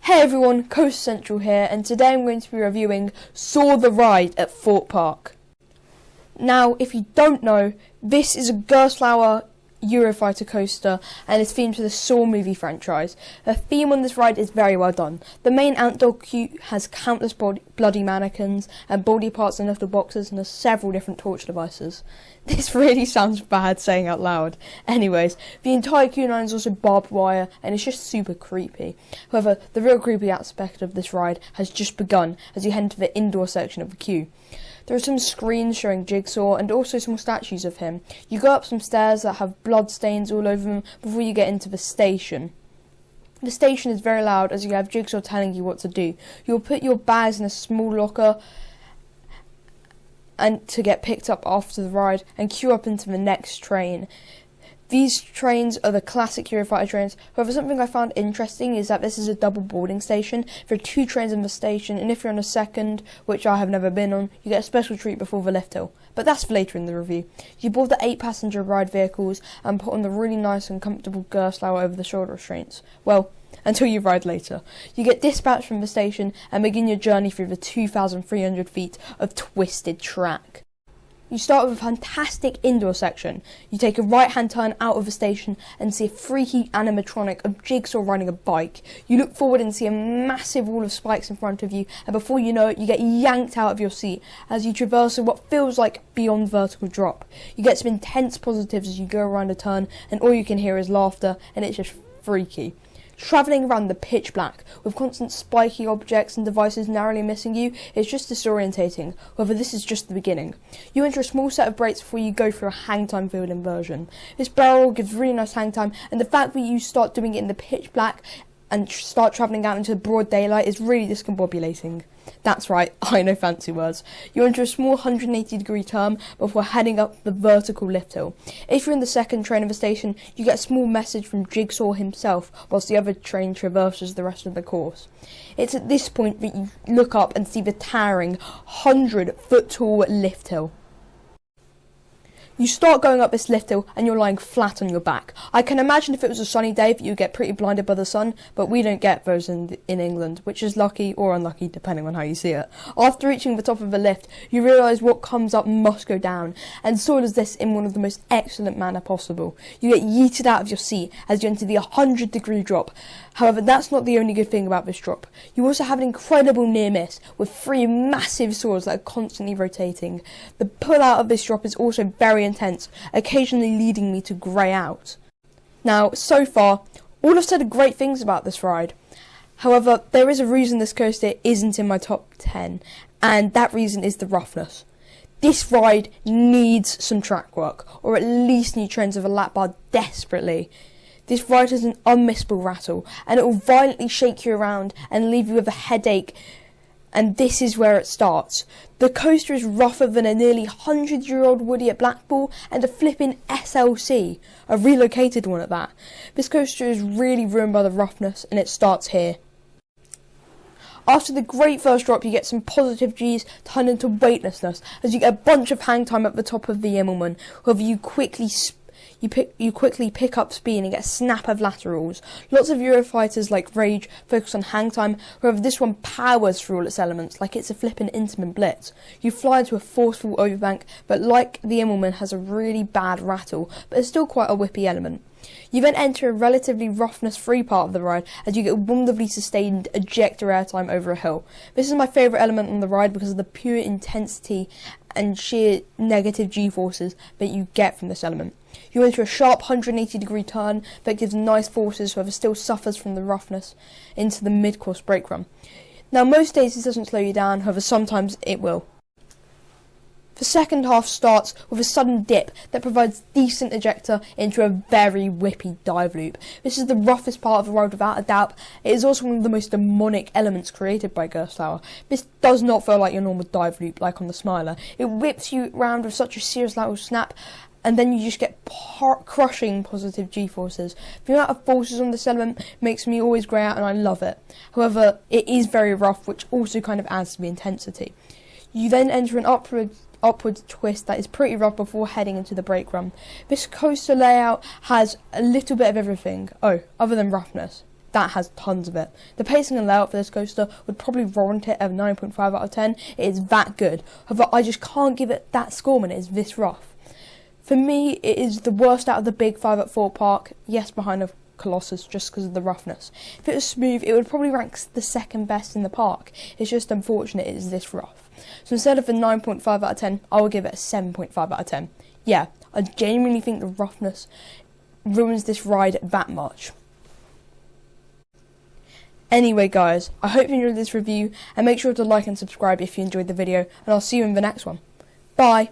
Hey everyone, Coast Central here, and today I'm going to be reviewing Saw the Ride at Thorpe Park. Now, if you don't know, this is a Gerstlauer Eurofighter coaster and is themed to the Saw movie franchise. The theme on this ride is very well done. The main ant-dog queue has countless bloody mannequins and body parts in little boxes and has several different torture devices. This really sounds bad saying out loud. Anyways, the entire queue line is also barbed wire and it's just super creepy. However, the real creepy aspect of this ride has just begun as you head into the indoor section of the queue. There are some screens showing Jigsaw and also small statues of him. You go up some stairs that have blood stains all over them before you get into the station. The station is very loud as you have Jigsaw telling you what to do. You'll put your bags in a small locker and to get picked up after the ride and queue up into the next train. These trains are the classic Eurofighter trains. However, something I found interesting is that this is a double boarding station. There are two trains in the station, and if you're on a second, which I have never been on, you get a special treat before the lift hill. But that's for later in the review. You board the 8-passenger ride vehicles and put on the really nice and comfortable Gerstlauer over-the-shoulder restraints. Well, until you ride later. You get dispatched from the station and begin your journey through the 2,300 feet of twisted track. You start with a fantastic indoor section. You take a right-hand turn out of the station and see a freaky animatronic of Jigsaw riding a bike. You look forward and see a massive wall of spikes in front of you, and before you know it, you get yanked out of your seat as you traverse what feels like beyond vertical drop. You get some intense positives as you go around a turn, and all you can hear is laughter, and it's just freaky. Travelling around the pitch black, with constant spiky objects and devices narrowly missing you, is just disorientating. However, this is just the beginning. You enter a small set of brakes before you go through a hang time field inversion. This barrel gives really nice hang time, and the fact that you start doing it in the pitch black and start travelling out into broad daylight is really discombobulating. That's right, I know fancy words. You enter a small 180-degree turn before heading up the vertical lift hill. If you're in the second train of the station, you get a small message from Jigsaw himself, whilst the other train traverses the rest of the course. It's at this point that you look up and see the towering 100-foot-tall lift hill. You start going up this lift hill and you're lying flat on your back. I can imagine if it was a sunny day that you get pretty blinded by the sun, but we don't get those in England, which is lucky or unlucky depending on how you see it. After reaching the top of the lift, you realise what comes up must go down, and so does this in one of the most excellent manner possible. You get yeeted out of your seat as you enter the 100-degree drop. However, that's not the only good thing about this drop. You also have an incredible near miss with 3 massive swords that are constantly rotating. The pull out of this drop is also very intense, occasionally leading me to grey out. Now, so far, all have said great things about this ride. However, there is a reason this coaster isn't in my top 10, and that reason is the roughness. This ride needs some track work, or at least needs trains of a lap bar desperately. This ride has an unmissable rattle, and it will violently shake you around and leave you with a headache. And this is where it starts. The coaster is rougher than a nearly 100-year-old Woody at Blackpool and a flippin' SLC, a relocated one at that. This coaster is really ruined by the roughness, and it starts here. After the great first drop, you get some positive G's turned into weightlessness as you get a bunch of hang time at the top of the Immelman. However, you quickly pick up speed and get a snap of laterals. Lots of Eurofighters like Rage focus on hang time, however this one powers through all its elements like it's a flippin' Intamin blitz. You fly into a forceful overbank, but like the Immelman has a really bad rattle, but it's still quite a whippy element. You then enter a relatively roughness-free part of the ride as you get wonderfully sustained ejector airtime over a hill. This is my favourite element on the ride because of the pure intensity and sheer negative G-forces that you get from this element. You enter a sharp 180-degree turn that gives nice forces, however still suffers from the roughness, into the mid-course brake run. Now most days this doesn't slow you down, however sometimes it will. The second half starts with a sudden dip that provides decent ejector into a very whippy dive loop. This is the roughest part of the ride without a doubt. It is also one of the most demonic elements created by Gerstlauer. This does not feel like your normal dive loop like on the Smiler. It whips you around with such a serious lateral snap, and then you just get crushing positive G-forces. The amount of forces on this element makes me always grey out and I love it. However, it is very rough, which also kind of adds to the intensity. You then enter an upward twist that is pretty rough before heading into the brake run. This coaster layout has a little bit of everything, other than roughness. that has tons of it. The pacing and layout for this coaster would probably warrant it at 9.5 out of 10. It is that good. However, I just can't give it that score when it is this rough. For me, it is the worst out of the big 5 at Thorpe Park. Yes, behind a Colossus, just because of the roughness. If it was smooth, it would probably rank the second best in the park. It's just unfortunate it is this rough. So instead of a 9.5 out of 10, I will give it a 7.5 out of 10. Yeah, I genuinely think the roughness ruins this ride that much. Anyway guys, I hope you enjoyed this review, and make sure to like and subscribe if you enjoyed the video, and I'll see you in the next one. Bye!